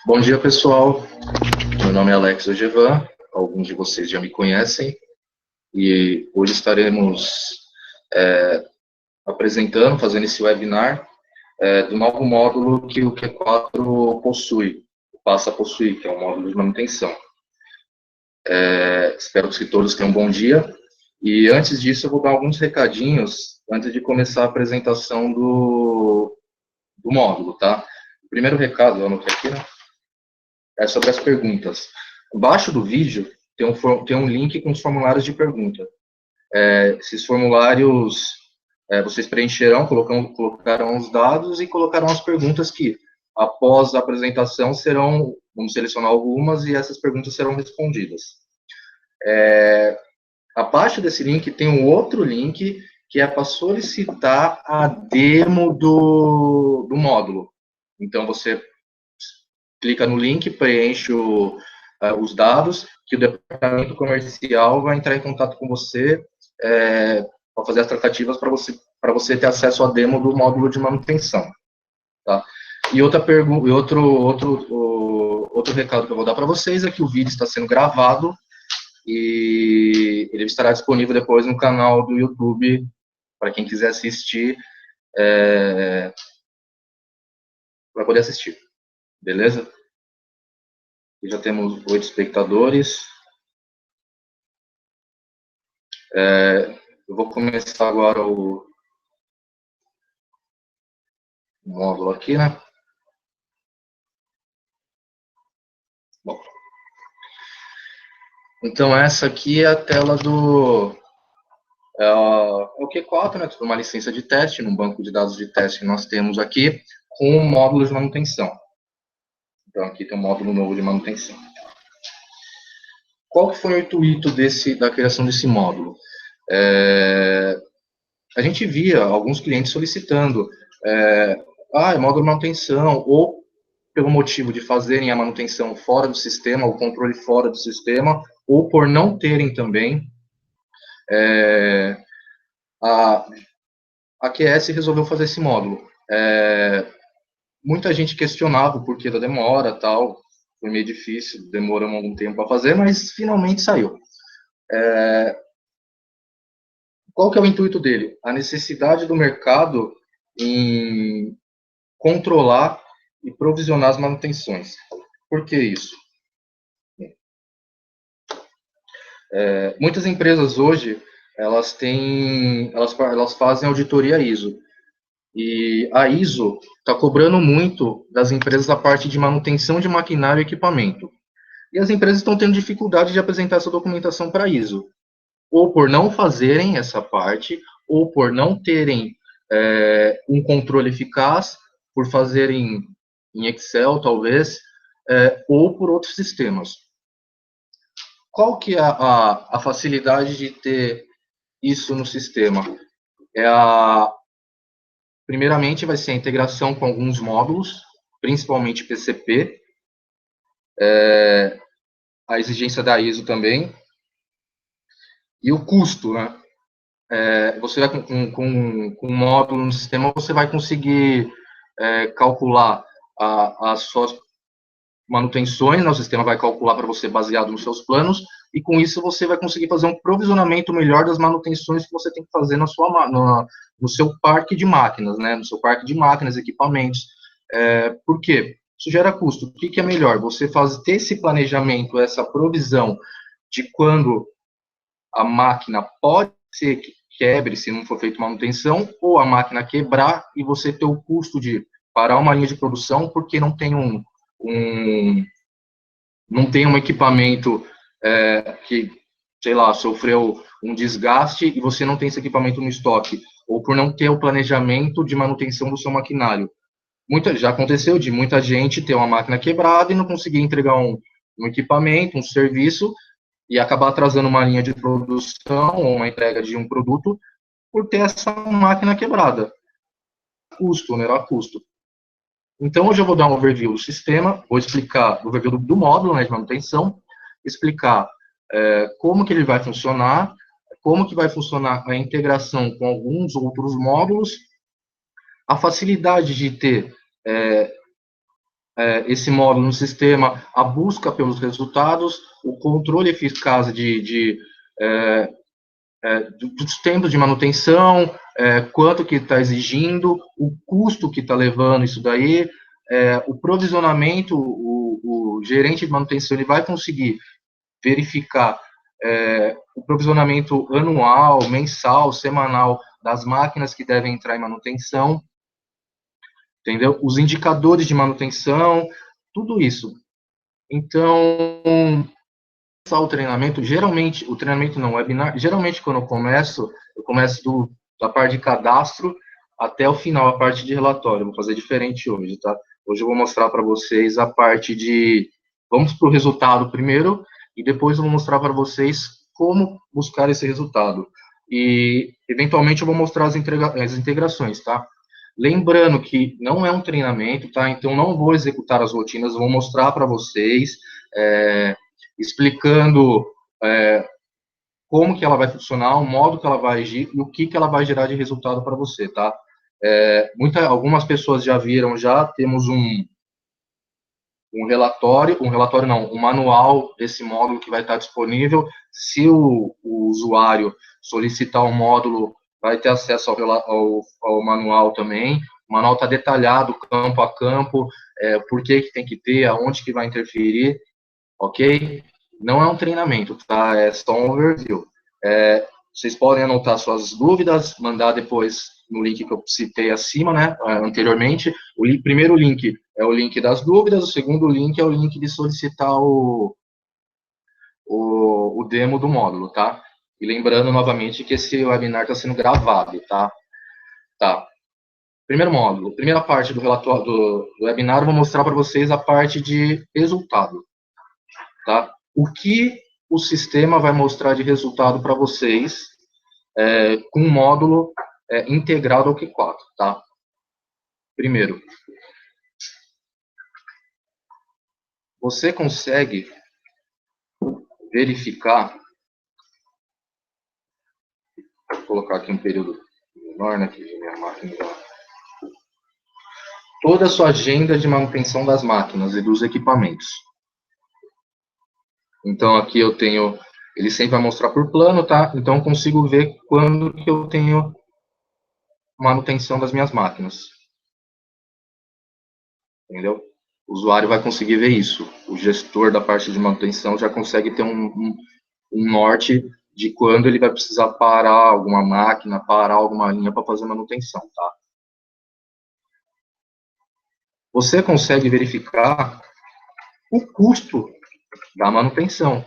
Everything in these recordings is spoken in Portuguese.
Bom dia, pessoal. Meu nome é Alex Ogevan, alguns de vocês já me conhecem, e hoje estaremos fazendo esse webinar do novo módulo que o Q4 possui, passa a possuir, que é o módulo de manutenção. Espero que todos tenham um bom dia, e antes disso eu vou dar alguns recadinhos, antes de começar a apresentação do módulo, tá? O primeiro recado, eu anotei aqui, né? É sobre as perguntas. Embaixo do vídeo tem um link com os formulários de pergunta. Esses formulários vocês preencherão, colocarão os dados e colocarão as perguntas que, após a apresentação, vamos selecionar algumas e essas perguntas serão respondidas. Abaixo desse link tem um outro link que é para solicitar a demo do módulo. Então, você clica no link, preenche os dados, que o departamento comercial vai entrar em contato com você para fazer as tratativas para você ter acesso à demo do módulo de manutenção. Tá? E outro recado que eu vou dar para vocês é que o vídeo está sendo gravado e ele estará disponível depois no canal do YouTube, para quem quiser assistir, vai poder assistir. Beleza? E já temos 8 espectadores. Eu vou começar agora o módulo aqui, né? Bom. Então, essa aqui é a tela do o Q4, né? Uma licença de teste, num banco de dados de teste que nós temos aqui, com o módulo de manutenção. Então, aqui tem um módulo novo de manutenção. Qual que foi o intuito da criação desse módulo? A gente via alguns clientes solicitando módulo de manutenção, ou pelo motivo de fazerem a manutenção fora do sistema, o controle fora do sistema, ou por não terem também, a QS resolveu fazer esse módulo. Muita gente questionava o porquê da demora, tal, foi meio difícil, demorou algum tempo para fazer, mas finalmente saiu. Qual que é o intuito dele? A necessidade do mercado em controlar e provisionar as manutenções. Por que isso? Muitas empresas hoje, elas fazem auditoria ISO. E a ISO está cobrando muito das empresas a parte de manutenção de maquinário e equipamento. E as empresas estão tendo dificuldade de apresentar essa documentação para a ISO. Ou por não fazerem essa parte, ou por não terem um controle eficaz, por fazerem em Excel, talvez, ou por outros sistemas. Qual que é a facilidade de ter isso no sistema? Primeiramente, vai ser a integração com alguns módulos, principalmente PCP, a exigência da ISO também, e o custo, né? Você vai com um módulo no sistema, você vai conseguir calcular as suas manutenções, né? O sistema vai calcular para você baseado nos seus planos, e com isso você vai conseguir fazer um provisionamento melhor das manutenções que você tem que fazer no seu parque de máquinas, né? No seu parque de máquinas, equipamentos. Por quê? Isso gera custo. O que é melhor? Você ter esse planejamento, essa provisão de quando a máquina pode ser que quebre se não for feita manutenção, ou a máquina quebrar e você ter o custo de parar uma linha de produção porque não tem um equipamento que, sei lá, sofreu um desgaste e você não tem esse equipamento no estoque, ou por não ter o planejamento de manutenção do seu maquinário. Já aconteceu de muita gente ter uma máquina quebrada e não conseguir entregar um equipamento, um serviço, e acabar atrasando uma linha de produção ou uma entrega de um produto por ter essa máquina quebrada. Onerar custo. Então, hoje eu vou dar um overview do sistema, vou explicar o overview do módulo, né, de manutenção, explicar como que ele vai funcionar, como que vai funcionar a integração com alguns outros módulos, a facilidade de ter esse módulo no sistema, a busca pelos resultados, o controle eficaz dos tempos de manutenção, quanto que está exigindo, o custo que está levando isso daí, o provisionamento, o gerente de manutenção ele vai conseguir verificar o provisionamento anual, mensal, semanal das máquinas que devem entrar em manutenção, entendeu? Os indicadores de manutenção, tudo isso. Então, o treinamento, geralmente, o treinamento não, o webinar, geralmente quando eu começo da parte de cadastro até o final, a parte de relatório. Vou fazer diferente hoje, tá? Hoje eu vou mostrar para vocês a parte de, vamos para o resultado primeiro, e depois eu vou mostrar para vocês como buscar esse resultado. E, eventualmente, eu vou mostrar as integrações, tá? Lembrando que não é um treinamento, tá? Então, não vou executar as rotinas, vou mostrar para vocês, explicando como que ela vai funcionar, o modo que ela vai agir e o que ela vai gerar de resultado para você, tá? Algumas pessoas já viram, temos um manual desse módulo que vai estar disponível. Se o usuário solicitar o módulo, vai ter acesso ao manual também. O manual está detalhado, campo a campo, por que tem que ter, aonde que vai interferir, ok? Não é um treinamento, tá? É só um overview. Vocês podem anotar suas dúvidas, mandar depois no link que eu citei acima, né, anteriormente. Primeiro link é o link das dúvidas, o segundo link é o link de solicitar o demo do módulo, tá? E lembrando novamente que esse webinar está sendo gravado, tá? Tá. Primeiro módulo, primeira parte do relatório do webinar, eu vou mostrar para vocês a parte de resultado, tá? O que o sistema vai mostrar de resultado para vocês com um módulo integrado ao Q4, tá? Primeiro, você consegue verificar, vou colocar aqui um período menor, né, que minha máquina, toda a sua agenda de manutenção das máquinas e dos equipamentos. Então, aqui eu tenho, ele sempre vai mostrar por plano, tá? Então, eu consigo ver quando que eu tenho manutenção das minhas máquinas. Entendeu? O usuário vai conseguir ver isso. O gestor da parte de manutenção já consegue ter um norte de quando ele vai precisar parar alguma máquina, parar alguma linha para fazer manutenção, tá? Você consegue verificar o custo da manutenção.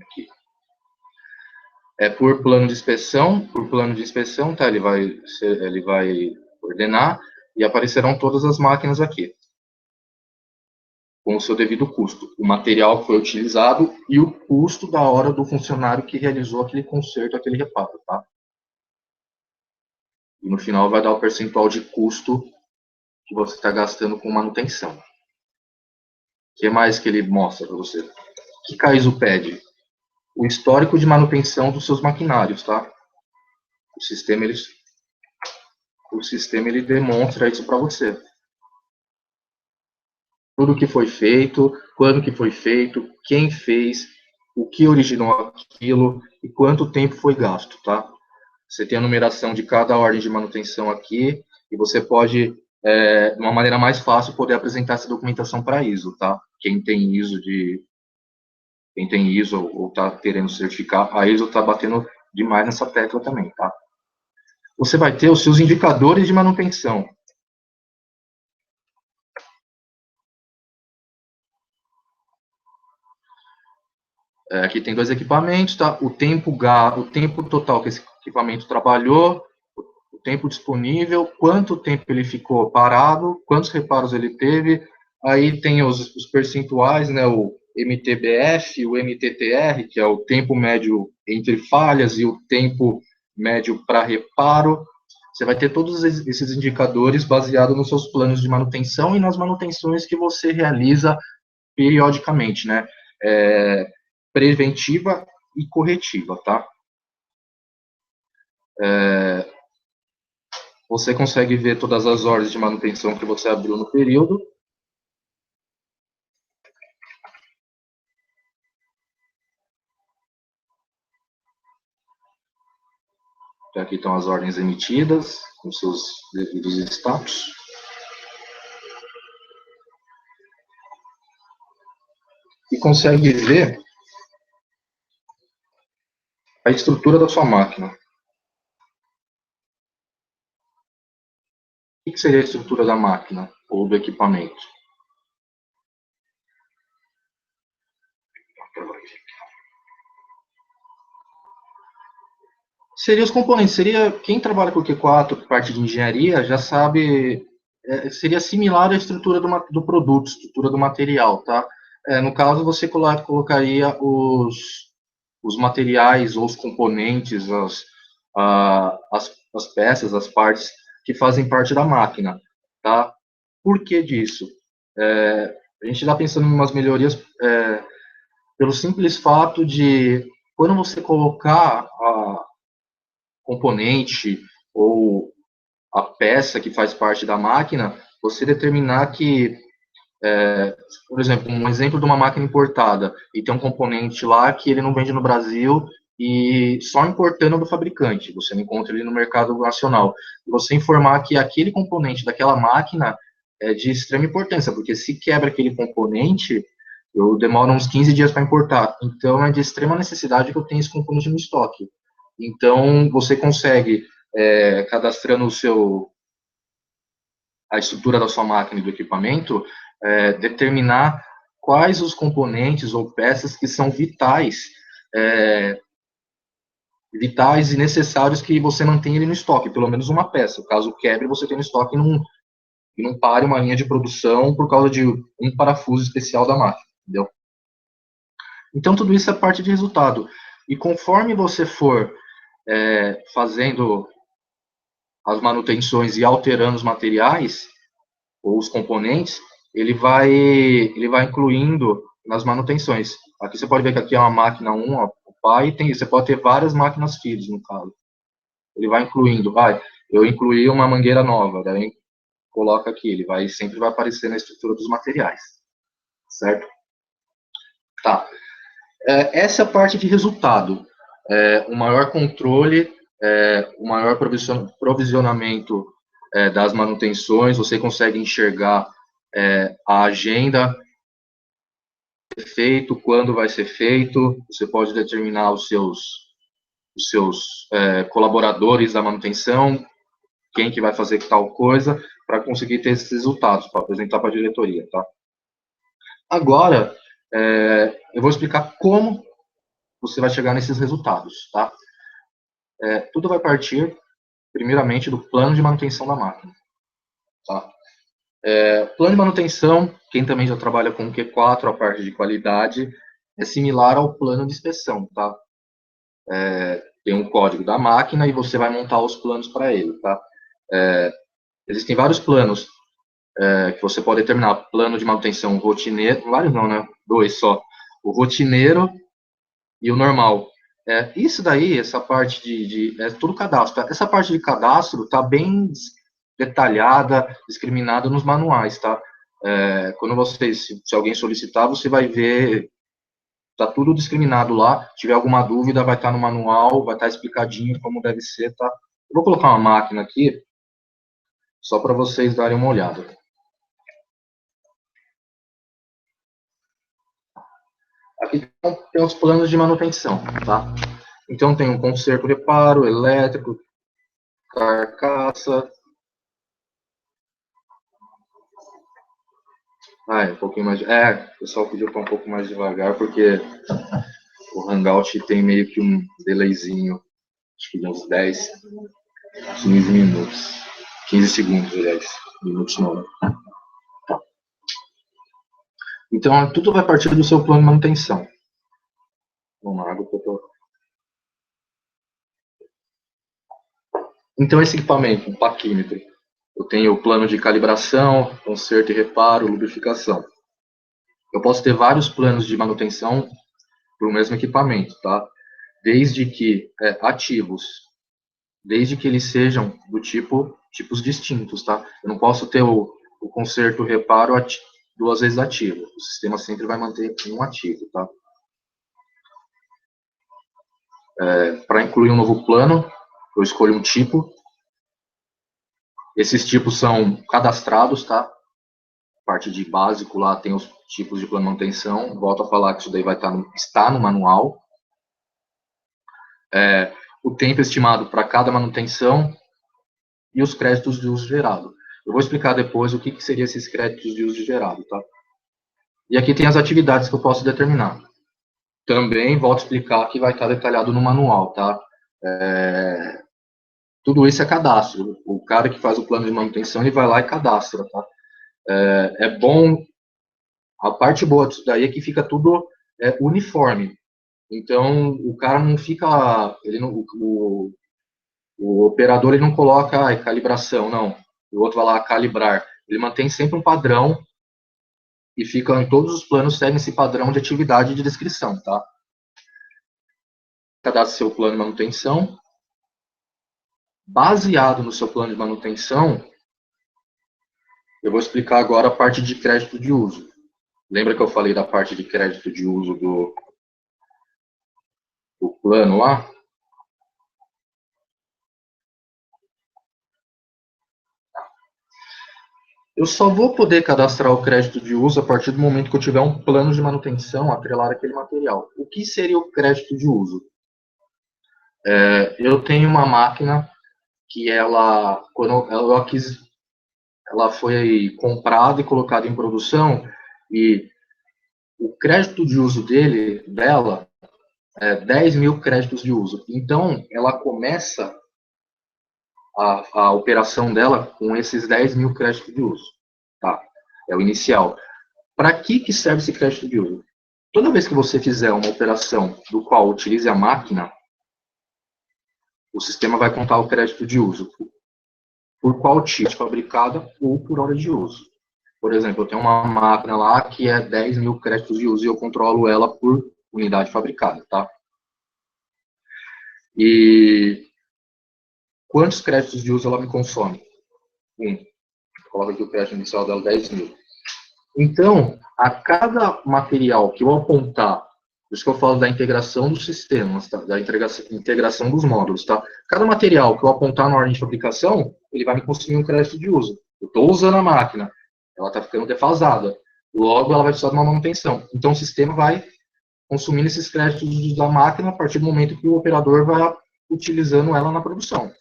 Aqui. Por plano de inspeção, tá? Ele vai ordenar e aparecerão todas as máquinas aqui, com o seu devido custo, o material que foi utilizado e o custo da hora do funcionário que realizou aquele conserto, aquele reparo, tá? E no final vai dar o percentual de custo que você está gastando com manutenção. O que mais que ele mostra para você? O que CAISO pede? O histórico de manutenção dos seus maquinários, tá? O sistema ele demonstra isso para você. Tudo que foi feito, quando que foi feito, quem fez, o que originou aquilo e quanto tempo foi gasto, tá? Você tem a numeração de cada ordem de manutenção aqui e você pode, de uma maneira mais fácil, poder apresentar essa documentação para ISO, tá? Quem tem ISO ou está querendo certificar, a ISO está batendo demais nessa tecla também, tá? Você vai ter os seus indicadores de manutenção. Aqui tem 2 equipamentos, tá? O tempo total que esse equipamento trabalhou, o tempo disponível, quanto tempo ele ficou parado, quantos reparos ele teve. Aí tem os percentuais, né? O MTBF, o MTTR, que é o tempo médio entre falhas e o tempo médio para reparo. Você vai ter todos esses indicadores baseados nos seus planos de manutenção e nas manutenções que você realiza periodicamente, né? Preventiva e corretiva, tá? Você consegue ver todas as ordens de manutenção que você abriu no período. Aqui estão as ordens emitidas, com seus devidos status. E consegue ver a estrutura da sua máquina. O que seria a estrutura da máquina ou do equipamento? Seria os componentes, seria quem trabalha com Q4, parte de engenharia, já sabe, seria similar à estrutura do produto, estrutura do material, tá? No caso, você colocaria os materiais ou os componentes, as peças, as partes que fazem parte da máquina, tá? Por que disso? A gente está pensando em umas melhorias pelo simples fato de, quando você colocar a componente ou a peça que faz parte da máquina, você determinar que, por exemplo, um exemplo de uma máquina importada, e tem um componente lá que ele não vende no Brasil e só importando do fabricante, você não encontra ele no mercado nacional. Você informar que aquele componente daquela máquina é de extrema importância, porque se quebra aquele componente, eu demoro uns 15 dias para importar. Então, é de extrema necessidade que eu tenha esse componente no estoque. Então, você consegue, cadastrando a estrutura da sua máquina e do equipamento, determinar quais os componentes ou peças que são vitais e necessários que você mantenha ele no estoque, pelo menos uma peça. Caso quebre, você tem no estoque e não pare uma linha de produção por causa de um parafuso especial da máquina, entendeu? Então, tudo isso é parte de resultado. E conforme você for fazendo as manutenções e alterando os materiais ou os componentes, ele vai incluindo nas manutenções. Aqui você pode ver que aqui é uma máquina 1, ó, o pai, você pode ter várias máquinas filhos, no caso. Ele vai incluindo, eu incluí uma mangueira nova, daí coloca aqui, sempre vai aparecer na estrutura dos materiais, certo? Tá. Essa é a parte de resultado. O maior controle, o maior provisionamento das manutenções, você consegue enxergar a agenda feito, quando vai ser feito, você pode determinar os seus colaboradores da manutenção, quem que vai fazer tal coisa, para conseguir ter esses resultados, para apresentar para a diretoria, tá? Agora, eu vou explicar como você vai chegar nesses resultados, tá? Tudo vai partir, primeiramente, do plano de manutenção da máquina, tá? Plano de manutenção, quem também já trabalha com o Q4, a parte de qualidade, é similar ao plano de inspeção, tá? Tem um código da máquina e você vai montar os planos para ele, tá? Existem vários planos que você pode determinar. Plano de manutenção rotineiro, vários não, né? 2 só. O rotineiro e o normal. Isso daí, essa parte é tudo cadastro. Essa parte de cadastro está bem detalhada, discriminada nos manuais, tá? Quando se alguém solicitar, você vai ver, tá tudo discriminado lá. Se tiver alguma dúvida, vai estar no manual, vai estar explicadinho como deve ser, tá? Eu vou colocar uma máquina aqui, só para vocês darem uma olhada. Aqui tem os planos de manutenção, tá? Então, tem um conserto, reparo, elétrico, carcaça. Um pouquinho mais. O pessoal pediu para um pouco mais devagar, porque o Hangout tem meio que um delayzinho, acho que de uns 10, 15 minutos. 15 segundos, aliás. Minutos não. Tá. Então, tudo vai partir do seu plano de manutenção. Vamos lá, água que eu tô. Então, esse equipamento, um paquímetro, eu tenho o plano de calibração, conserto e reparo, lubrificação. Eu posso ter vários planos de manutenção para o mesmo equipamento, tá? Desde que ativos, desde que eles sejam do tipo tipos distintos, tá? Eu não posso ter o conserto reparo duas vezes ativo. O sistema sempre vai manter um ativo, tá? Para incluir um novo plano, eu escolho um tipo. Esses tipos são cadastrados, tá? Parte de básico lá tem os tipos de plano de manutenção. Volto a falar que isso daí vai estar no manual. O tempo estimado para cada manutenção e os créditos de uso gerado. Eu vou explicar depois o que seriam esses créditos de uso gerado, tá? E aqui tem as atividades que eu posso determinar. Também volto a explicar que vai estar detalhado no manual, tá? Tudo isso é cadastro. O cara que faz o plano de manutenção, ele vai lá e cadastra, tá? É bom, a parte boa disso daí é que fica tudo uniforme. Então, o cara não fica, ele não, o operador ele não coloca calibração, não. O outro vai lá calibrar. Ele mantém sempre um padrão e fica em todos os planos seguem esse padrão de atividade e de descrição, tá? Cadastre seu plano de manutenção. Baseado no seu plano de manutenção, eu vou explicar agora a parte de crédito de uso. Lembra que eu falei da parte de crédito de uso do plano lá? Eu só vou poder cadastrar o crédito de uso a partir do momento que eu tiver um plano de manutenção atrelado àquele material. O que seria o crédito de uso? Eu tenho uma máquina que quando ela foi comprada e colocada em produção, e o crédito de uso dela, 10 mil créditos de uso. Então, ela começa a operação dela com esses 10 mil créditos de uso. Tá? É o inicial. Para que serve esse crédito de uso? Toda vez que você fizer uma operação do qual utilize a máquina, o sistema vai contar o crédito de uso por qual tipo fabricada ou por hora de uso. Por exemplo, eu tenho uma máquina lá que é 10 mil créditos de uso e eu controlo ela por unidade fabricada, tá? E quantos créditos de uso ela me consome? Coloca aqui o crédito inicial dela, 10 mil. Então, a cada material que eu apontar, por isso que eu falo da integração dos sistemas, tá? Da integração dos módulos, tá? Cada material que eu apontar na ordem de fabricação, ele vai me consumir um crédito de uso. Eu estou usando a máquina, ela está ficando defasada. Logo, ela vai precisar de uma manutenção. Então, o sistema vai consumindo esses créditos da máquina a partir do momento que o operador vai utilizando ela na produção.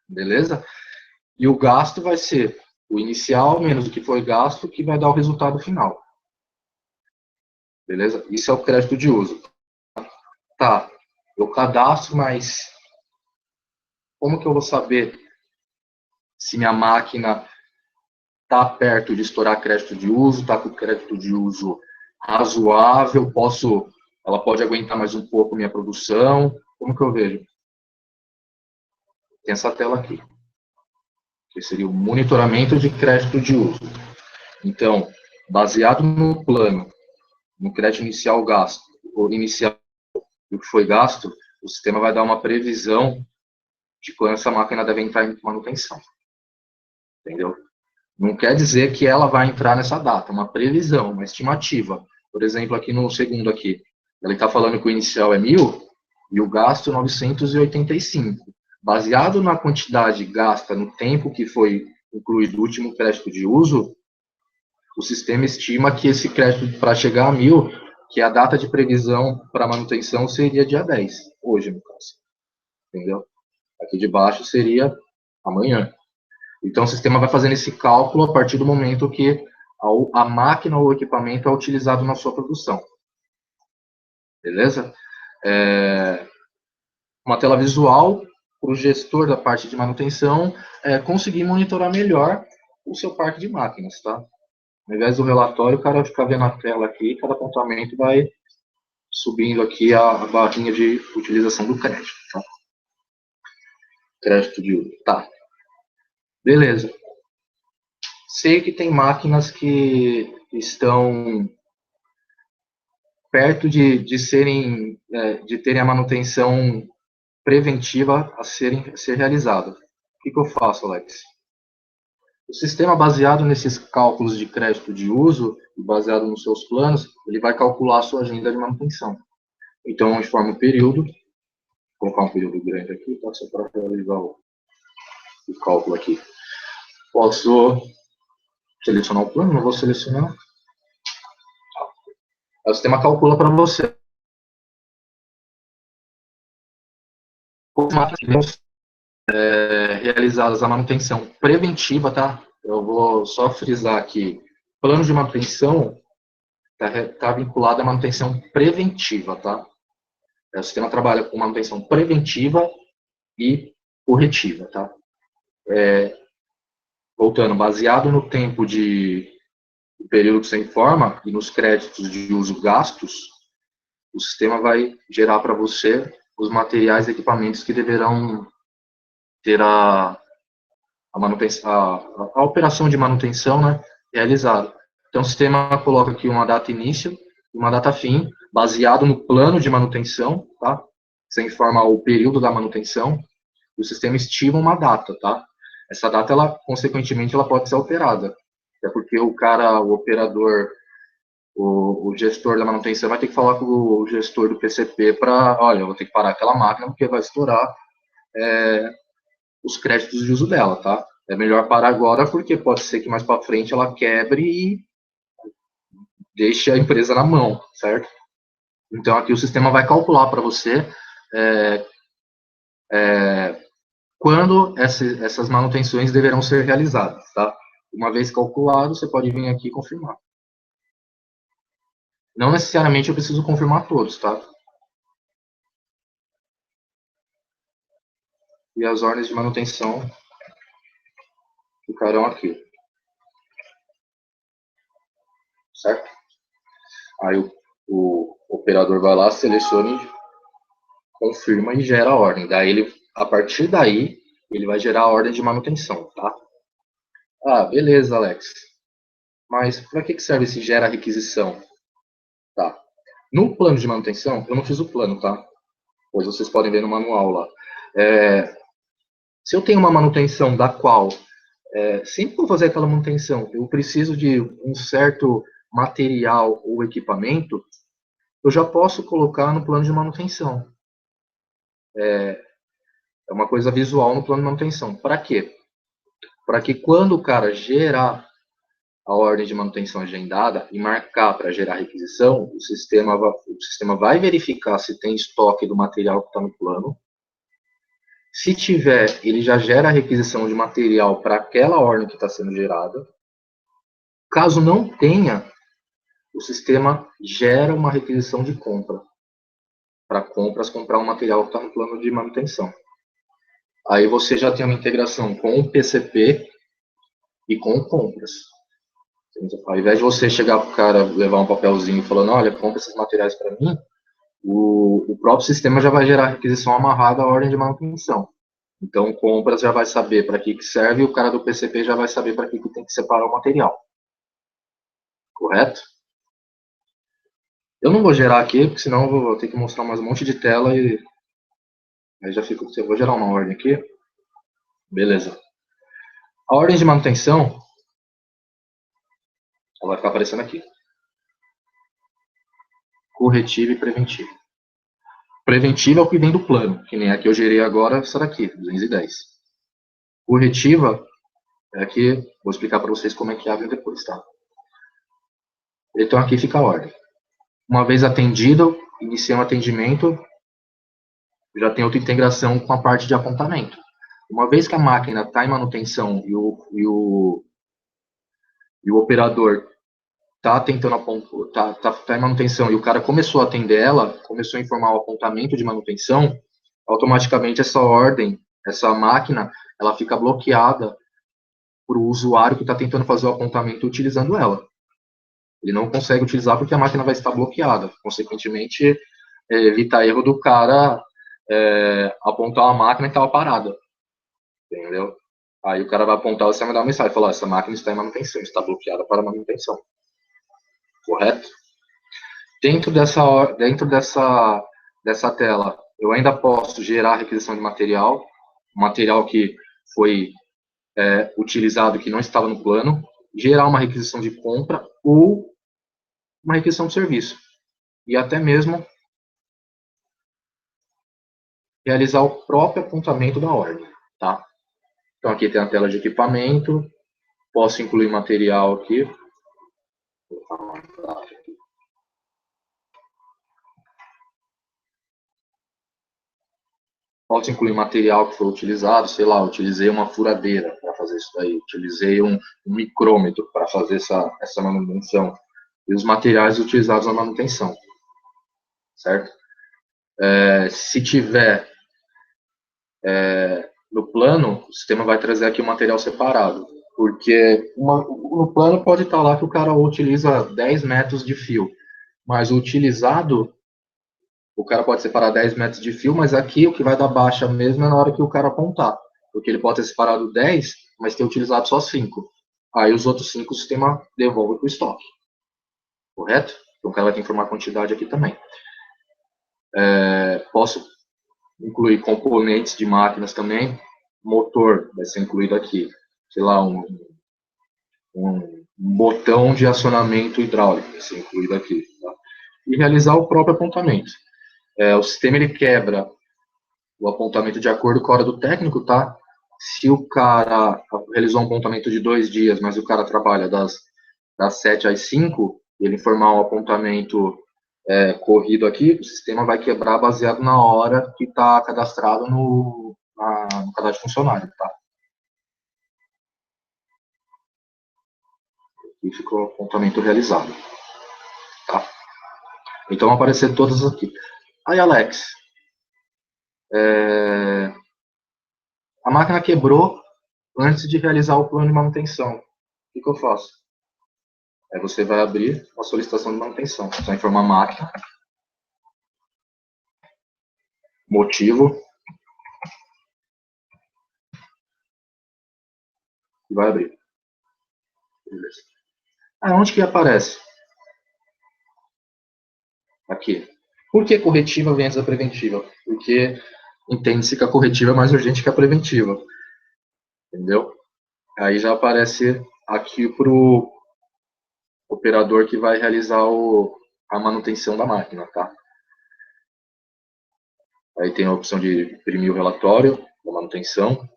Beleza? E o gasto vai ser o inicial menos o que foi gasto, que vai dar o resultado final. Beleza? Isso é o crédito de uso. Tá, eu cadastro, mas como que eu vou saber se minha máquina está perto de estourar crédito de uso, está com crédito de uso razoável, ela pode aguentar mais um pouco minha produção? Como que eu vejo? Tem essa tela aqui, que seria o monitoramento de crédito de uso. Então, baseado no plano, no crédito inicial gasto, ou inicial do que foi gasto, o sistema vai dar uma previsão de quando essa máquina deve entrar em manutenção. Entendeu? Não quer dizer que ela vai entrar nessa data, uma previsão, uma estimativa. Por exemplo, aqui no segundo aqui, ele está falando que o inicial é 1.000 e o gasto 985. Baseado na quantidade gasta no tempo que foi incluído o último crédito de uso, o sistema estima que esse crédito, para chegar a 1.000, que a data de previsão para manutenção seria dia 10, hoje no caso. Entendeu? Aqui de baixo seria amanhã. Então, o sistema vai fazendo esse cálculo a partir do momento que a máquina ou o equipamento é utilizado na sua produção. Beleza? Uma tela visual para o gestor da parte de manutenção conseguir monitorar melhor o seu parque de máquinas, tá? Ao invés do relatório, o cara ficar vendo a tela aqui, cada apontamento vai subindo aqui a barrinha de utilização do crédito. Tá? Crédito de uso. Tá. Beleza. Sei que tem máquinas que estão perto de terem a manutenção preventiva a ser realizada. que eu faço, Alex? O sistema, baseado nesses cálculos de crédito de uso, e baseado nos seus planos, ele vai calcular a sua agenda de manutenção. Então, a gente forma um período, vou colocar um período grande aqui, tá? Só para realizar o cálculo aqui. Posso selecionar o plano, não vou selecionar. O sistema calcula para você. Realizadas a manutenção preventiva, tá? Eu vou só frisar aqui. Plano de manutenção está vinculado à manutenção preventiva, tá? O sistema trabalha com manutenção preventiva e corretiva, tá? Voltando, baseado no tempo de período que você informa e nos créditos de uso gastos, o sistema vai gerar para você os materiais e equipamentos que deverão ter a manutenção, a operação de manutenção, né, realizada. Então, o sistema coloca aqui uma data início e uma data fim, baseado no plano de manutenção, tá? Você informa o período da manutenção, e o sistema estima uma data, tá? Essa data, ela, consequentemente, ela pode ser alterada. É porque o cara, o operador, o gestor da manutenção vai ter que falar com o gestor do PCP para, olha, eu vou ter que parar aquela máquina porque vai estourar os créditos de uso dela, tá? É melhor parar agora porque pode ser que mais para frente ela quebre e deixe a empresa na mão, certo? Então aqui o sistema vai calcular para você quando essas manutenções deverão ser realizadas, tá? Uma vez calculado, você pode vir aqui e confirmar. Não necessariamente eu preciso confirmar todos, tá? E as ordens de manutenção ficarão aqui. Certo? Aí o operador vai lá, seleciona, confirma e gera a ordem. Daí ele, a partir daí, ele vai gerar a ordem de manutenção, tá? Ah, beleza, Alex. Mas para que serve esse gera requisição? Tá. No plano de manutenção, eu não fiz o plano, tá? Pois vocês podem ver no manual lá. Se eu tenho uma manutenção da qual, sempre que eu fazer aquela manutenção, eu preciso de um certo material ou equipamento, eu já posso colocar no plano de manutenção. É uma coisa visual no plano de manutenção. Para quê? Para que quando o cara gerar a ordem de manutenção agendada e marcar para gerar requisição, o sistema vai verificar se tem estoque do material que está no plano. Se tiver, ele já gera a requisição de material para aquela ordem que está sendo gerada. Caso não tenha, o sistema gera uma requisição de compra, para comprar um material que está no plano de manutenção. Aí você já tem uma integração com o PCP e com compras. Ao invés de você chegar para o cara, levar um papelzinho falando, olha, compra esses materiais para mim, o próprio sistema já vai gerar a requisição amarrada à ordem de manutenção. Então, compras já vai saber para que serve e o cara do PCP já vai saber para que tem que separar o material. Correto? Eu não vou gerar aqui, porque senão eu vou ter que mostrar mais um monte de tela e aí já fica. Eu vou gerar uma ordem aqui. Beleza. A ordem de manutenção, ela vai ficar aparecendo aqui. Corretiva e preventiva. Preventiva é o que vem do plano, que nem a que eu gerei agora, essa daqui, 210. Corretiva é a que vou explicar para vocês como é que abre depois, tá? Então aqui fica a ordem. Uma vez atendido, iniciei um atendimento, já tem outra integração com a parte de apontamento. Uma vez que a máquina está em manutenção e o operador está tentando apontar, tá em manutenção e o cara começou a atender ela, começou a informar o apontamento de manutenção, automaticamente essa ordem, essa máquina, ela fica bloqueada para o usuário que está tentando fazer o apontamento utilizando ela. Ele não consegue utilizar porque a máquina vai estar bloqueada. Consequentemente, evita erro do cara apontar uma máquina que estava parada. Entendeu? Aí o cara vai apontar, você vai dar uma mensagem, falar, essa máquina está em manutenção, está bloqueada para manutenção. Correto? Dentro dessa tela, eu ainda posso gerar requisição de material que foi utilizado que não estava no plano, gerar uma requisição de compra ou uma requisição de serviço. E até mesmo realizar o próprio apontamento da ordem, tá? Então, aqui tem a tela de equipamento, posso incluir material aqui. Posso incluir material que foi utilizado, sei lá, utilizei uma furadeira para fazer isso daí, utilizei um micrômetro para fazer essa manutenção, e os materiais utilizados na manutenção, certo? Se tiver no plano, o sistema vai trazer aqui o material separado, porque no plano pode estar lá que o cara utiliza 10 metros de fio, mas o utilizado, o cara pode separar 10 metros de fio, mas aqui o que vai dar baixa mesmo é na hora que o cara apontar, porque ele pode ter separado 10, mas ter utilizado só 5. Aí os outros 5 o sistema devolve para o estoque, correto? Então o cara vai ter que informar a quantidade aqui também. Posso incluir componentes de máquinas também, motor vai ser incluído aqui, sei lá, um botão de acionamento hidráulico vai ser incluído aqui, tá? E realizar o próprio apontamento. O sistema ele quebra o apontamento de acordo com a hora do técnico, tá? Se o cara realizou um apontamento de 2 dias, mas o cara trabalha das 7 às 5, ele informar um apontamento corrido aqui, o sistema vai quebrar baseado na hora que está cadastrado no cadastro de funcionário, tá? E ficou o apontamento realizado, tá? Então, vão aparecer todas aqui. Aí, Alex, a máquina quebrou antes de realizar o plano de manutenção. O que eu faço? Aí você vai abrir uma solicitação de manutenção. Você vai informar a máquina, motivo, e vai abrir. Beleza. Onde que aparece? Aqui. Por que corretiva vem antes da preventiva? Porque entende-se que a corretiva é mais urgente que a preventiva. Entendeu? Aí já aparece aqui para o operador que vai realizar a manutenção da máquina, tá? Aí tem a opção de imprimir o relatório da manutenção,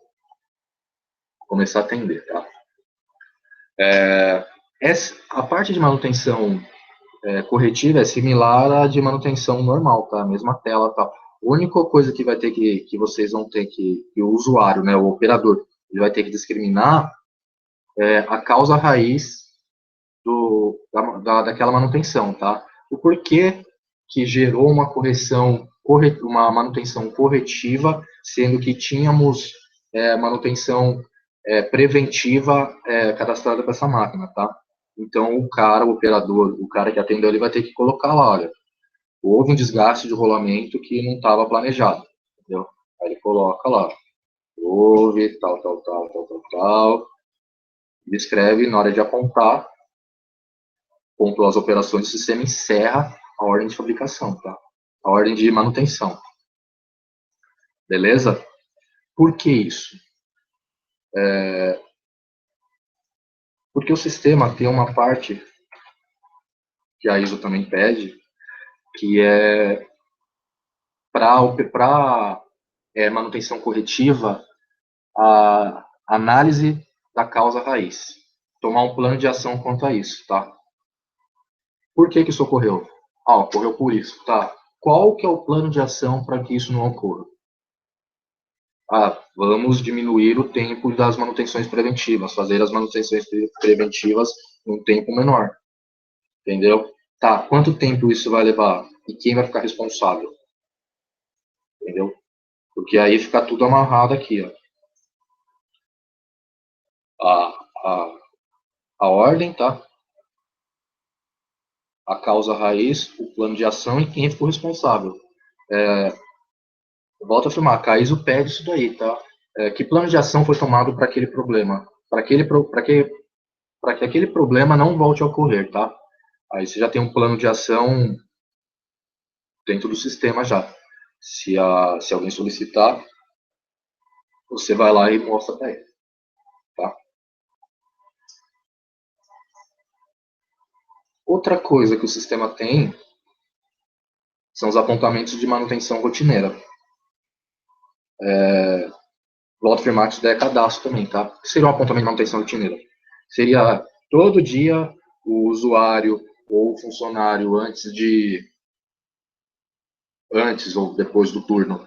começar a atender, tá? A parte de manutenção corretiva é similar à de manutenção normal, tá? A mesma tela, tá? A única coisa que vai ter que vocês vão ter que o usuário, né, o operador, ele vai ter que discriminar a causa raiz daquela manutenção, tá? O porquê que gerou uma uma manutenção corretiva, sendo que tínhamos manutenção preventiva cadastrada para essa máquina, tá? Então, o operador, o cara que atendeu, ele vai ter que colocar lá, olha, houve um desgaste de rolamento que não estava planejado, entendeu? Aí ele coloca lá, houve tal, tal, tal, tal, tal, tal, ele escreve na hora de apontar, pontuou as operações, o sistema encerra a ordem de fabricação, tá? A ordem de manutenção. Beleza? Por que isso? Porque o sistema tem uma parte que a ISO também pede, que é para manutenção corretiva, a análise da causa raiz. Tomar um plano de ação quanto a isso, tá? Por que isso ocorreu? Ocorreu por isso, tá? Qual que é o plano de ação para que isso não ocorra? Vamos diminuir o tempo das manutenções preventivas, fazer as manutenções preventivas num tempo menor, entendeu? Tá, quanto tempo isso vai levar? E quem vai ficar responsável? Entendeu? Porque aí fica tudo amarrado aqui, ó. A, a, a ordem, tá? A causa raiz, o plano de ação e quem ficou responsável. Volto a afirmar, a CAISO pede isso daí, tá? Que plano de ação foi tomado para aquele problema? Para que aquele problema não volte a ocorrer, tá? Aí você já tem um plano de ação dentro do sistema já. Se alguém solicitar, você vai lá e mostra para ele, tá? Outra coisa que o sistema tem são os apontamentos de manutenção rotineira. O Autofirmat é cadastro também, tá? O que seria um apontamento de manutenção rotineira? Seria todo dia o usuário ou o funcionário antes ou depois do turno,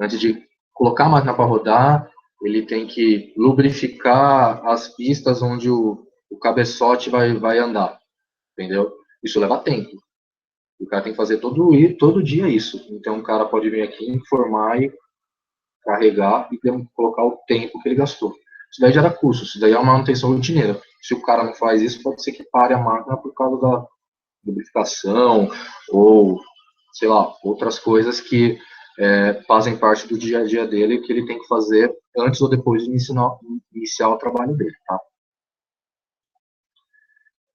antes de colocar a máquina para rodar, ele tem que lubrificar as pistas onde o cabeçote vai andar, entendeu? Isso leva tempo. O cara tem que fazer todo dia isso. Então, o cara pode vir aqui, informar e carregar e colocar o tempo que ele gastou. Isso daí gera custo, isso daí é uma manutenção rotineira. Se o cara não faz isso, pode ser que pare a máquina por causa da lubrificação ou, sei lá, outras coisas que fazem parte do dia a dia dele que ele tem que fazer antes ou depois de iniciar o trabalho dele, tá?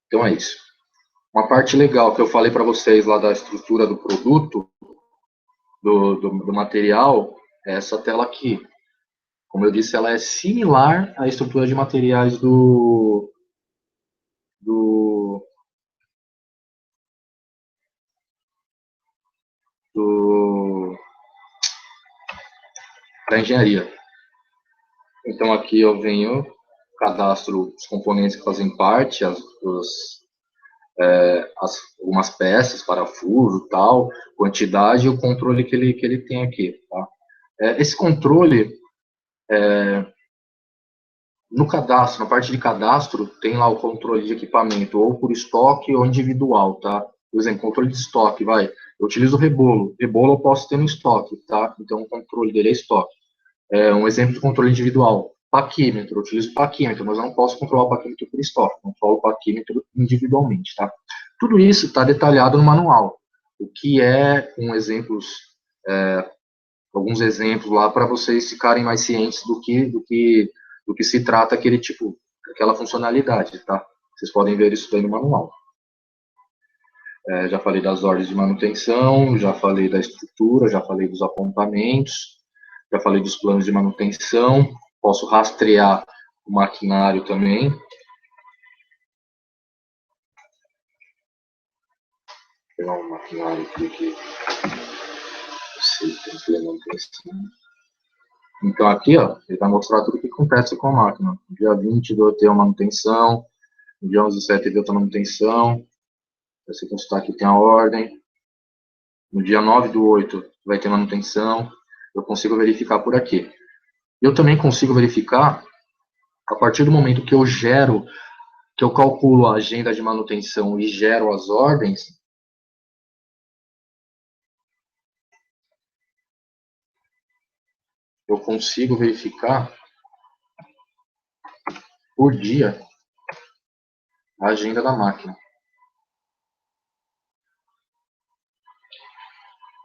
Então é isso. Uma parte legal que eu falei para vocês lá da estrutura do produto, do material, é essa tela aqui. Como eu disse, ela é similar à estrutura de materiais do, do da engenharia. Então aqui eu venho, cadastro os componentes que fazem parte, algumas peças, parafuso, tal, quantidade e o controle que ele tem aqui. Tá? Esse controle, no cadastro, na parte de cadastro, tem lá o controle de equipamento, ou por estoque ou individual, tá? Por exemplo, controle de estoque, vai. Eu utilizo o rebolo. Rebolo eu posso ter no estoque, tá? Então, o controle dele é estoque. Um exemplo de controle individual. Paquímetro, eu utilizo paquímetro, mas eu não posso controlar o paquímetro por estoque, eu controlo o paquímetro individualmente, tá? Tudo isso está detalhado no manual, o que é com exemplos, alguns exemplos lá para vocês ficarem mais cientes do que se trata aquele tipo, aquela funcionalidade, tá? Vocês podem ver isso daí no manual. Já falei das ordens de manutenção, já falei da estrutura, já falei dos apontamentos, já falei dos planos de manutenção, posso rastrear o maquinário também. Vou pegar um maquinário aqui que tem que ter manutenção. Então aqui, ó, ele vai mostrar tudo o que acontece com a máquina. No dia 20 eu tenho a manutenção, no dia 11/7 eu tenho a manutenção, você consultar aqui tem a ordem, no dia 9/8 vai ter manutenção, eu consigo verificar por aqui. Eu também consigo verificar, a partir do momento que eu gero, que eu calculo a agenda de manutenção e gero as ordens, eu consigo verificar por dia a agenda da máquina.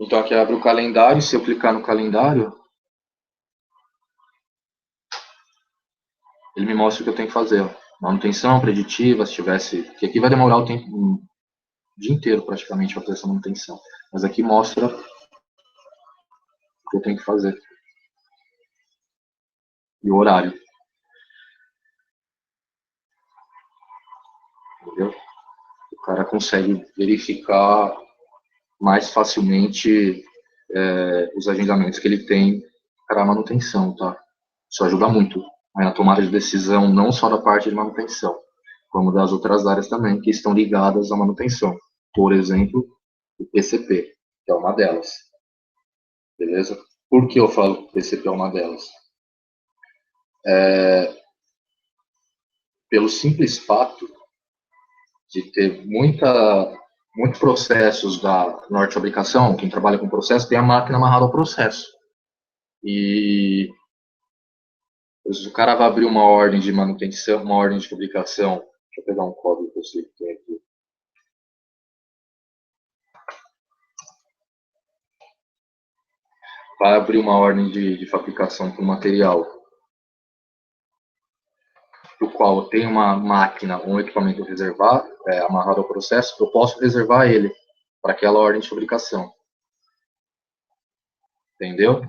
Então aqui abre o calendário, se eu clicar no calendário, ele me mostra o que eu tenho que fazer. Manutenção preditiva, se tivesse, que aqui vai demorar o tempo, o dia inteiro praticamente para fazer essa manutenção. Mas aqui mostra o que eu tenho que fazer. E o horário. Entendeu? O cara consegue verificar mais facilmente os agendamentos que ele tem para a manutenção, tá? Isso ajuda muito na tomada de decisão, não só da parte de manutenção, como das outras áreas também, que estão ligadas à manutenção. Por exemplo, o PCP, que é uma delas. Beleza? Por que eu falo que o PCP é uma delas? Pelo simples fato de ter muitos processos da norte fabricação, quem trabalha com processo tem a máquina amarrada ao processo. E o cara vai abrir uma ordem de manutenção, uma ordem de fabricação. Deixa eu pegar um código que eu sei que tem aqui. Vai abrir uma ordem de fabricação para um material, do qual eu tenho uma máquina, um equipamento reservado, amarrado ao processo, eu posso reservar ele para aquela ordem de fabricação. Entendeu?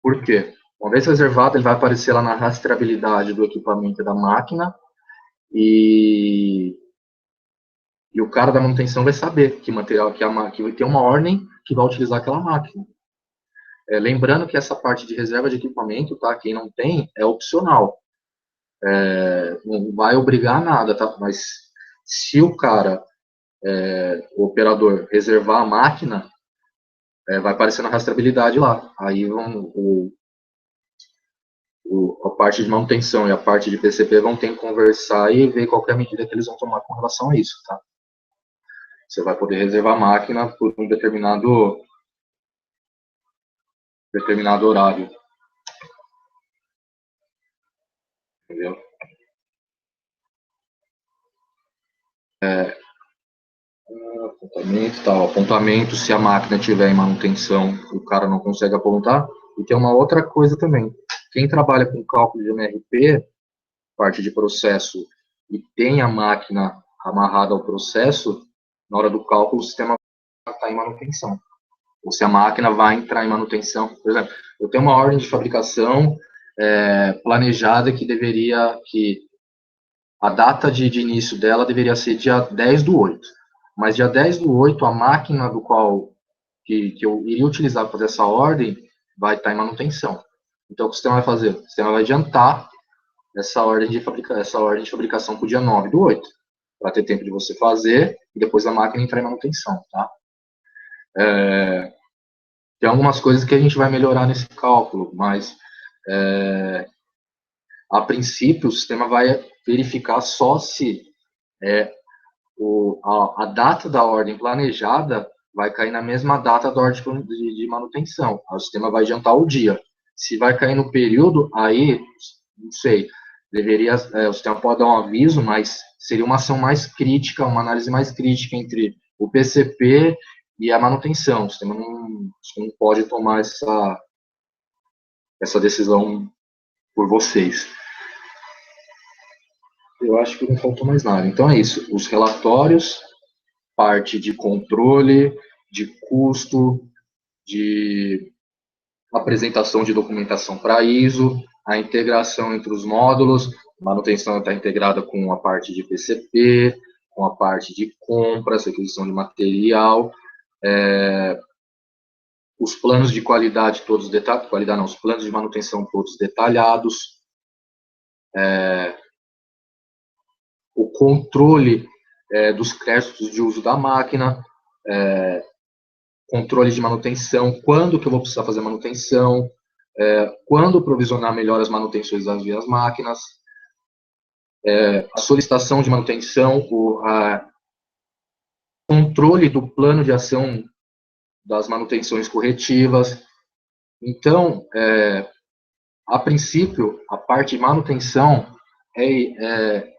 Por quê? Uma vez reservado, ele vai aparecer lá na rastreabilidade do equipamento da máquina e o cara da manutenção vai saber que material que vai ter uma ordem que vai utilizar aquela máquina. Lembrando que essa parte de reserva de equipamento, tá? Quem não tem, é opcional. Não vai obrigar a nada, tá? Mas se o cara, o operador, reservar a máquina, vai aparecer na rastreabilidade lá. Aí a parte de manutenção e a parte de PCP vão ter que conversar e ver qual é a medida que eles vão tomar com relação a isso, tá? Você vai poder reservar a máquina por um determinado horário, entendeu? Apontamento, tal. Apontamento, se a máquina estiver em manutenção, o cara não consegue apontar. E tem uma outra coisa também. Quem trabalha com cálculo de MRP, parte de processo, e tem a máquina amarrada ao processo, na hora do cálculo, o sistema está em manutenção. Ou se a máquina vai entrar em manutenção. Por exemplo, eu tenho uma ordem de fabricação planejada que a data de início dela deveria ser dia 10/8. Mas dia 10/8, a máquina do qual que eu iria utilizar para fazer essa ordem vai estar em manutenção. Então, o que o sistema vai fazer? O sistema vai adiantar essa ordem de fabricação para o dia 9/8, para ter tempo de você fazer e depois a máquina entrar em manutenção, tá? Tem algumas coisas que a gente vai melhorar nesse cálculo, mas a princípio o sistema vai verificar só se a data da ordem planejada vai cair na mesma data da ordem de manutenção. O sistema vai adiantar o dia. Se vai cair no período, aí, não sei, o sistema pode dar um aviso, mas seria uma ação mais crítica, uma análise mais crítica entre o PCP e a manutenção. O sistema não pode tomar essa decisão por vocês. Eu acho que não faltou mais nada. Então é isso. Os relatórios, parte de controle, de custo, de apresentação de documentação para ISO, a integração entre os módulos, a manutenção está integrada com a parte de PCP, com a parte de compras, aquisição de material, os planos de qualidade todos detalhados, qualidade não, os planos de manutenção todos detalhados, o controle dos créditos de uso da máquina, controle de manutenção, quando que eu vou precisar fazer manutenção, quando provisionar melhor as manutenções das minhas máquinas, a solicitação de manutenção, o controle do plano de ação das manutenções corretivas. Então, a princípio, a parte de manutenção é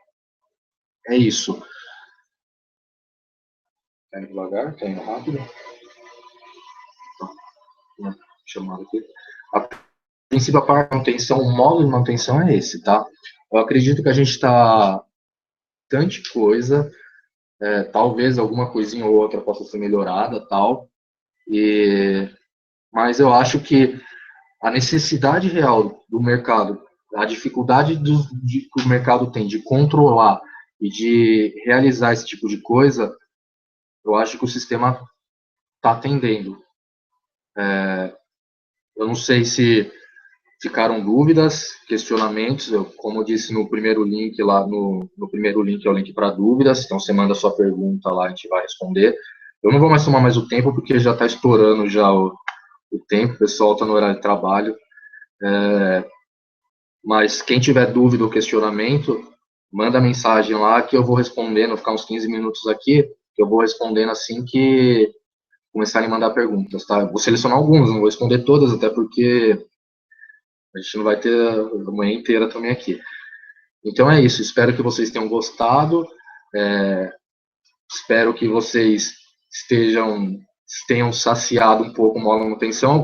isso. Tá indo devagar? Tá indo rápido? Chamado aqui. A princípio, a parte de manutenção, o módulo de manutenção é esse, tá? Eu acredito que a gente está bastante coisa, talvez alguma coisinha ou outra possa ser melhorada, tal, mas eu acho que a necessidade real do mercado, a dificuldade que o mercado tem de controlar e de realizar esse tipo de coisa, eu acho que o sistema está atendendo. Eu não sei se ficaram dúvidas, questionamentos, como eu disse no primeiro link lá, no primeiro link é o link para dúvidas, então você manda a sua pergunta lá, a gente vai responder. Eu não vou mais tomar mais o tempo, porque já está estourando já o tempo, o pessoal está no horário de trabalho. Mas quem tiver dúvida ou questionamento, manda mensagem lá que eu vou respondendo, vou ficar uns 15 minutos aqui, que eu vou respondendo assim que começarem a mandar perguntas, tá? Vou selecionar algumas, não vou responder todas, até porque a gente não vai ter a manhã inteira também aqui. Então é isso, espero que vocês tenham gostado, espero que vocês tenham saciado um pouco o módulo de manutenção,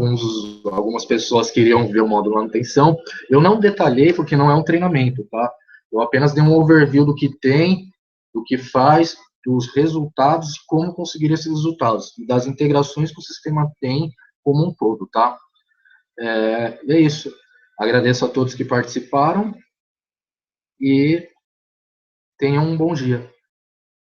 algumas pessoas queriam ver o módulo de manutenção, eu não detalhei porque não é um treinamento, tá? Eu apenas dei um overview do que tem, do que faz, dos resultados e como conseguir esses resultados, e das integrações que o sistema tem como um todo, tá? É isso. Agradeço a todos que participaram e tenham um bom dia.